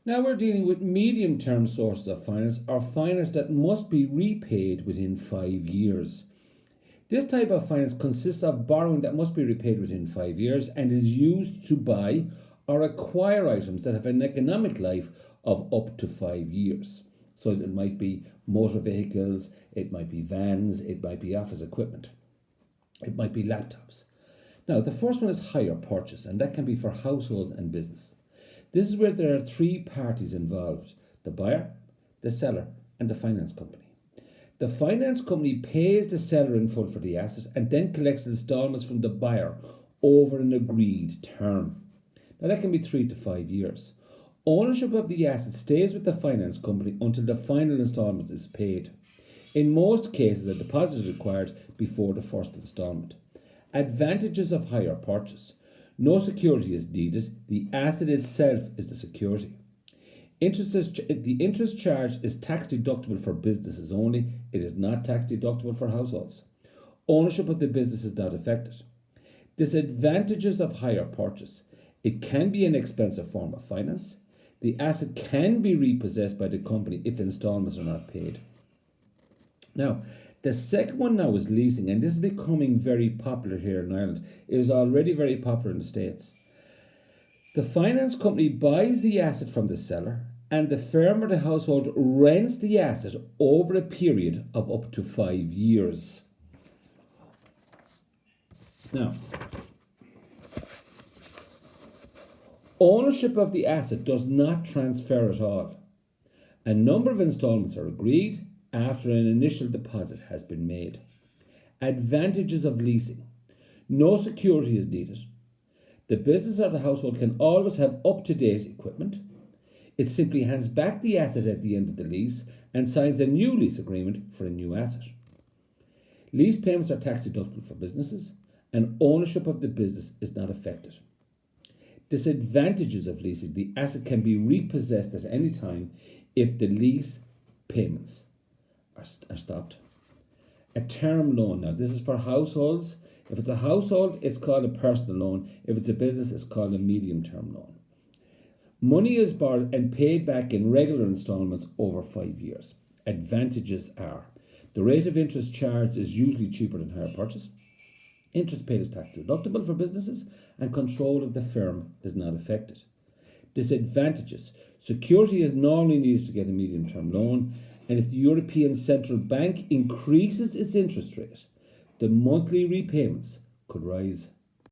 Now we're dealing with medium-term sources of finance or finance that must be repaid within 5 years. This type of finance consists of borrowing that must be repaid within 5 years and is used to buy or acquire items that have an economic life of up to 5 years. So it might be motor vehicles, it might be vans, it might be office equipment, it might be laptops. Now, the first one is hire purchase, and that can be for households and business. This is where there are three parties involved: the buyer, the seller, and the finance company. The finance company pays the seller in full for the asset and then collects installments from the buyer over an agreed term. Now, that can be 3 to 5 years. Ownership of the asset stays with the finance company until the final installment is paid. In most cases, a deposit is required before the first installment. Advantages of hire purchase: no security is needed, the asset itself is the security. The interest charge is tax deductible for businesses only, it is not tax deductible for households. Ownership of the business is not affected. Disadvantages of hire purchase: it can be an expensive form of finance. The asset can be repossessed by the company if installments are not paid. Now, the second one now is leasing, and this is becoming very popular here in Ireland. It is already very popular in the States. The finance company buys the asset from the seller, and the firm or the household rents the asset over a period of up to 5 years. Now, ownership of the asset does not transfer at all. A number of installments are agreed after an initial deposit has been made. Advantages of leasing: no security is needed. The business or the household can always have up-to-date equipment. It simply hands back the asset at the end of the lease and signs a new lease agreement for a new asset. Lease payments are tax deductible for businesses, and ownership of the business is not affected. Disadvantages of leasing: the asset can be repossessed at any time if the lease payments are stopped. A term loan: now this is for households. If it's a household, it's called a personal loan. If it's a business, it's called a medium-term loan. Money is borrowed and paid back in regular installments over 5 years. Advantages are: the rate of interest charged is usually cheaper than hire purchase. Interest paid is tax deductible for businesses, and control of the firm is not affected. Disadvantages: security is normally needed to get a medium-term loan, and if the European Central Bank increases its interest rate, the monthly repayments could rise.